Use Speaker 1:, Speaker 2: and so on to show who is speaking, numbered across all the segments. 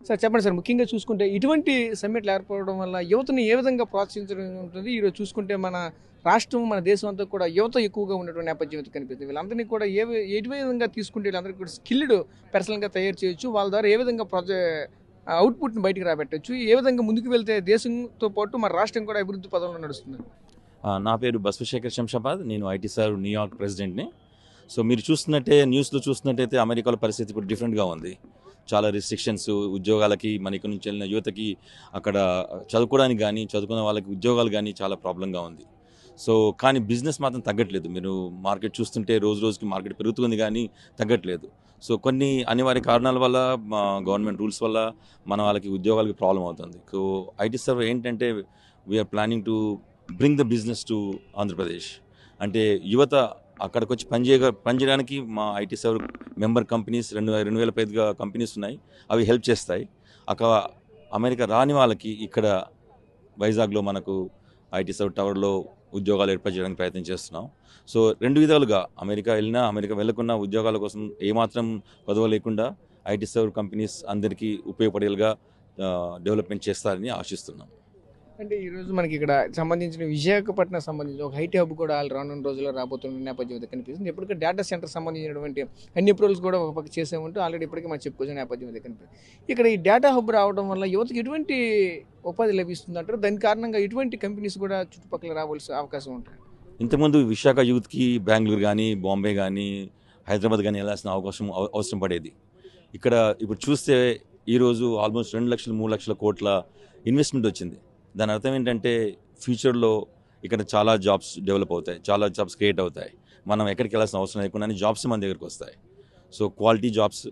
Speaker 1: Sir చెప్పండి sir, ముఖ్యంగా చూసుకుంటే ఇటువంటి సమ్మిట్లు ఏర్పడడం వల్ల యువతని ఏ విధంగా ప్రోత్సహించడం ఉంటుంది? ఈరోజు చూసుకుంటే మన రాష్ట్రం, మన దేశం అంతా కూడా యువత ఎక్కువగా ఉన్నటువంటి నేపథ్యం అయితే కనిపిస్తుంది. వీళ్ళందరినీ కూడా ఏ విధంగా తీసుకుంటే వీళ్ళందరికీ కూడా స్కిల్డ్ పర్సన్గా తయారు చేయొచ్చు, వాళ్ళ ద్వారా ఏ విధంగా అవుట్పుట్ని బయటికి రాబెట్టచ్చు, ఏ విధంగా ముందుకు వెళ్తే దేశంతో పాటు మన రాష్ట్రం కూడా అభివృద్ధి పదంలో నడుస్తుంది?
Speaker 2: నా పేరు బసవశేఖర్ శంషాబాద్. నేను ఐటీ సార్ న్యూయార్క్ ప్రెసిడెంట్ని. సో మీరు న్యూస్లో చూస్తున్నట్టయితే అమెరికాలో పరిస్థితి ఇప్పుడు డిఫరెంట్గా ఉంది. చాలా రిస్ట్రిక్షన్స్ ఉద్యోగాలకి, మన ఇక్కడ నుంచి వెళ్ళిన యువతకి అక్కడ చదువుకోవడానికి కానీ, చదువుకున్న వాళ్ళకి ఉద్యోగాలు కానీ చాలా ప్రాబ్లంగా ఉంది. సో కానీ బిజినెస్ మాత్రం తగ్గట్లేదు. మీరు మార్కెట్ చూస్తుంటే రోజు రోజుకి మార్కెట్ పెరుగుతుంది కానీ తగ్గట్లేదు. సో కొన్ని అనివార్య కారణాల వల్ల, గవర్నమెంట్ రూల్స్ వల్ల మన వాళ్ళకి ఉద్యోగాలకి ప్రాబ్లం అవుతుంది. సో ఐటీ సార్ ఏంటంటే we are planning to bring the business to Andhra Pradesh. అంటే యువత అక్కడికి వచ్చి పనిచేయడానికి మా ఐటీ సేవ మెంబర్ కంపెనీస్ 2,000 పైగా కంపెనీస్ ఉన్నాయి. అవి హెల్ప్ చేస్తాయి. అమెరికా రాని వాళ్ళకి ఇక్కడ వైజాగ్లో మనకు ఐటీ సేవ టవర్లో ఉద్యోగాలు ఏర్పాటు చేయడానికి ప్రయత్నం చేస్తున్నాం. సో 2 విధాలుగా అమెరికా వెళ్ళినా, అమెరికా వెళ్ళకున్నా ఉద్యోగాల కోసం ఏమాత్రం కొదవ లేకుండా ఐటీ సేవ కంపెనీస్ అందరికీ ఉపయోగపడేలాగా డెవలప్మెంట్ చేస్తారని ఆశిస్తున్నాం.
Speaker 1: అంటే ఈరోజు మనకి ఇక్కడ సంబంధించిన విశాఖపట్నం సంబంధించి ఒక ఐటీ హబ్ కూడా రానున్న రోజుల్లో రాబోతున్న నేపథ్యం అయితే కనిపిస్తుంది. ఇప్పటికే డేటా సెంటర్ సంబంధించినటువంటి అన్ని అప్రూవల్స్ కూడా ఒక పక్క చేసామంటూ ఆల్రెడీ ఇప్పటికీ మనం చెప్పుకోవాల్సిన నేపథ్యం అయితే కనిపిస్తుంది. ఇక్కడ ఈ డేటా హబ్ రావడం వల్ల యువతకి ఎటువంటి ఉపాధి లభిస్తుంది అంటారు? దాని కారణంగా ఎటువంటి కంపెనీస్ కూడా చుట్టుపక్కల రావాల్సిన అవకాశం ఉంటుంది?
Speaker 2: ఇంతకుముందు విశాఖ యూత్కి బెంగళూరు కానీ, బాంబే కానీ, హైదరాబాద్ కానీ వెళ్ళాల్సిన అవసరం పడేది. ఇక్కడ ఇప్పుడు చూస్తే ఈరోజు ఆల్మోస్ట్ 2 లక్షలు 3 లక్షల కోట్ల ఇన్వెస్ట్మెంట్ వచ్చింది. దాని అర్థం ఏంటంటే ఫ్యూచర్లో ఇక్కడ చాలా జాబ్స్ డెవలప్ అవుతాయి, చాలా జాబ్స్ క్రియేట్ అవుతాయి. మనం ఎక్కడికి వెళ్ళాల్సిన అవసరం లేకుండా జాబ్స్ మన దగ్గరికి వస్తాయి. So quality jobs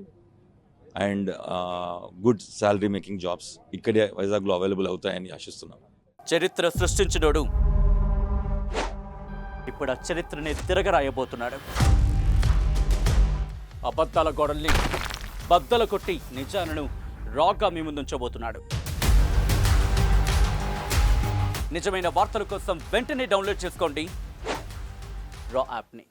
Speaker 2: and good salary making jobs ఇక్కడే వైజాగ్లో అవైలబుల్ అవుతాయని ఆశిస్తున్నాం.
Speaker 3: చరిత్ర సృష్టించినోడు ఇప్పుడు ఆ చరిత్రని తిరగరాయబోతున్నాడు. అబద్ధాల గోడల్ని బద్దలు కొట్టి నిజాలను రాగా మీ ముందుంచబోతున్నాడు. నిజమైన వార్తల కోసం వెంటనే డౌన్లోడ్ చేసుకోండి రా యాప్ని.